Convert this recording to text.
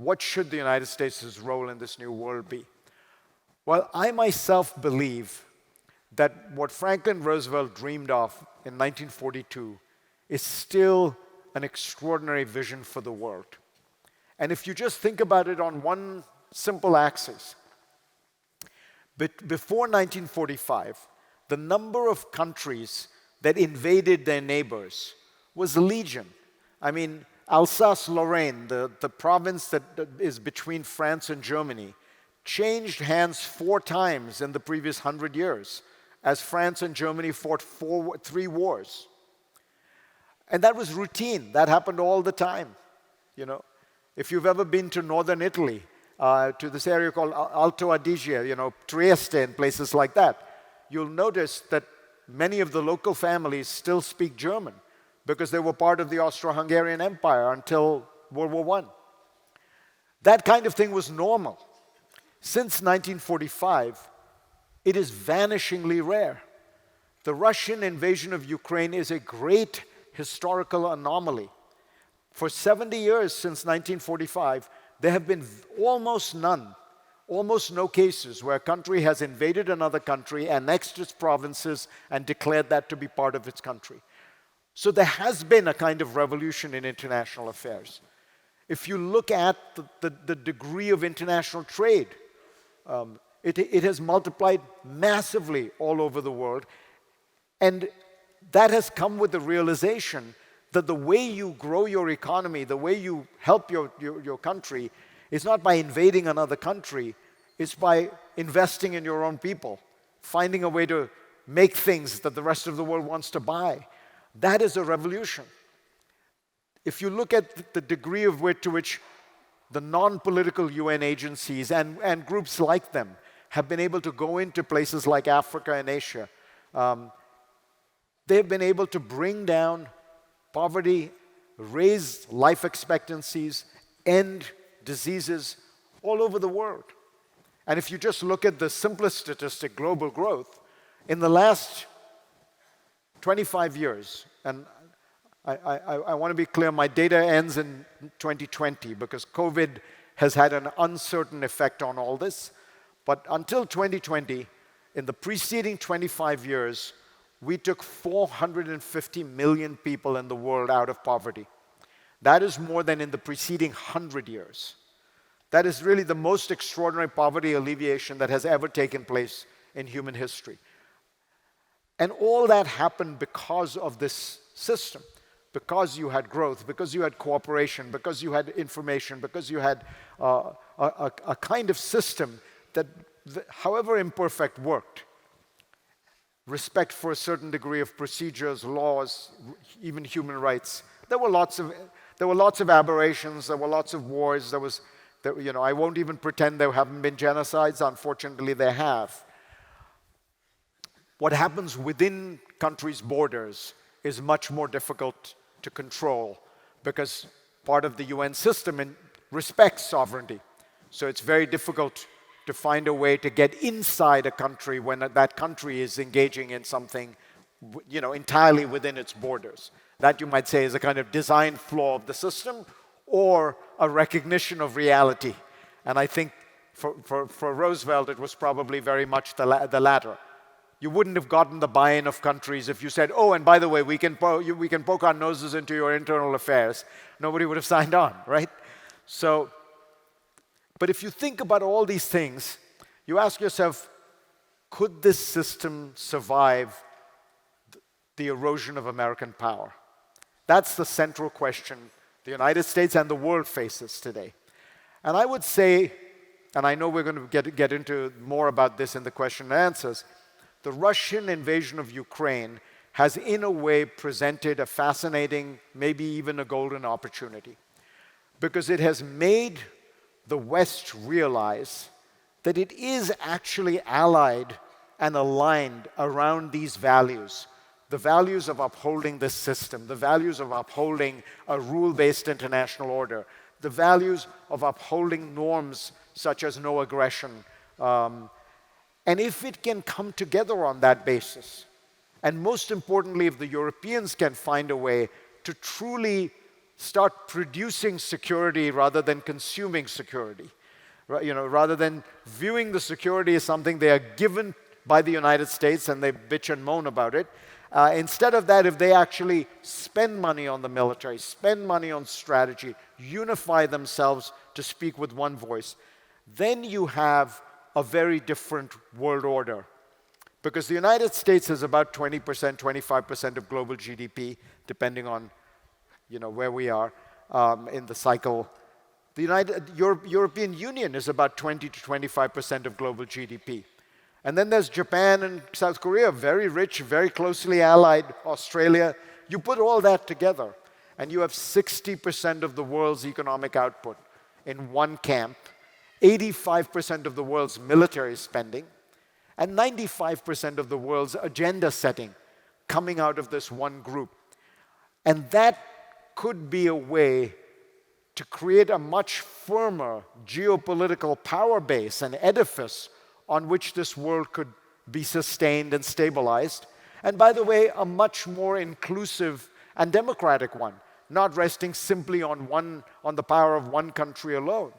what should the United States' role in this new world be? Well, I myself believe that what Franklin Roosevelt dreamed of in 1942 is still an extraordinary vision for the world. And if you just think about it on one simple axis, before 1945, the number of countries that invaded their neighbors was legion. I mean, Alsace-Lorraine, the province that is between France and Germany, changed hands 4 times in the previous 100 years, as France and Germany fought 3 wars. And that was routine. That happened all the time. You know, if you've ever been to northern Italy, to this area called Alto Adige, Trieste and places like that, you'll notice that many of the local families still speak German because they were part of the Austro-Hungarian Empire until World War I. That kind of thing was normal. Since 1945, it is vanishingly rare. The Russian invasion of Ukraine is a great historical anomaly. For 70 years since 1945, there have been almost no cases where a country has invaded another country, annexed its provinces, and declared that to be part of its country. So there has been a kind of revolution in international affairs. If you look at the degree of international trade, it has multiplied massively all over the world. And that has come with the realization that the way you grow your economy, the way you help your country, is not by invading another country, it's by investing in your own people, finding a way to make things that the rest of the world wants to buy. That is a revolution. If you look at the degree to which the non-political UN agencies and groups like them have been able to go into places like Africa and Asia, they've been able to bring down poverty, raise life expectancies, end diseases all over the world. And if you just look at the simplest statistic, global growth, in the last 25 years, and I want to be clear, my data ends in 2020 because COVID has had an uncertain effect on all this. But until 2020, in the preceding 25 years, we took 450 million people in the world out of poverty. That is more than in the preceding 100 years. That is really the most extraordinary poverty alleviation that has ever taken place in human history. And all that happened because of this system, because you had growth, because you had cooperation, because you had information, because you had a kind of system that, however imperfect, worked. Respect for a certain degree of procedures, laws, even human rights. There were lots of aberrations. There were lots of wars. I won't even pretend there haven't been genocides. Unfortunately, there have. What happens within countries' borders is much more difficult to control because part of the UN system respects sovereignty. So it's very difficult to find a way to get inside a country when that country is engaging in something, entirely within its borders. That, you might say, is a kind of design flaw of the system or a recognition of reality. And I think for Roosevelt, it was probably very much the latter. You wouldn't have gotten the buy-in of countries if you said, oh, and by the way, we can poke our noses into your internal affairs. Nobody would have signed on, right? So, but if you think about all these things, you ask yourself, could this system survive the erosion of American power? That's the central question the United States and the world faces today. And I would say, and I know we're going to get into more about this in the question and answers, the Russian invasion of Ukraine has in a way presented a fascinating, maybe even a golden opportunity, because it has made the West realize that it is actually allied and aligned around these values, the values of upholding this system, the values of upholding a rule-based international order, the values of upholding norms such as no aggression. And if it can come together on that basis, and most importantly, if the Europeans can find a way to truly start producing security rather than consuming security. Rather than viewing the security as something they are given by the United States and they bitch and moan about it. Instead of that, if they actually spend money on the military, spend money on strategy, unify themselves to speak with one voice, then you have a very different world order. Because the United States is about 20%, 25% of global GDP, depending on where we are in the cycle. The European Union is about 20 to 25% of global GDP. And then there's Japan and South Korea, very rich, very closely allied, Australia. You put all that together, and you have 60% of the world's economic output in one camp, 85% of the world's military spending, and 95% of the world's agenda setting coming out of this one group. And that could be a way to create a much firmer geopolitical power base and edifice on which this world could be sustained and stabilized. And by the way, a much more inclusive and democratic one, not resting simply on the power of one country alone.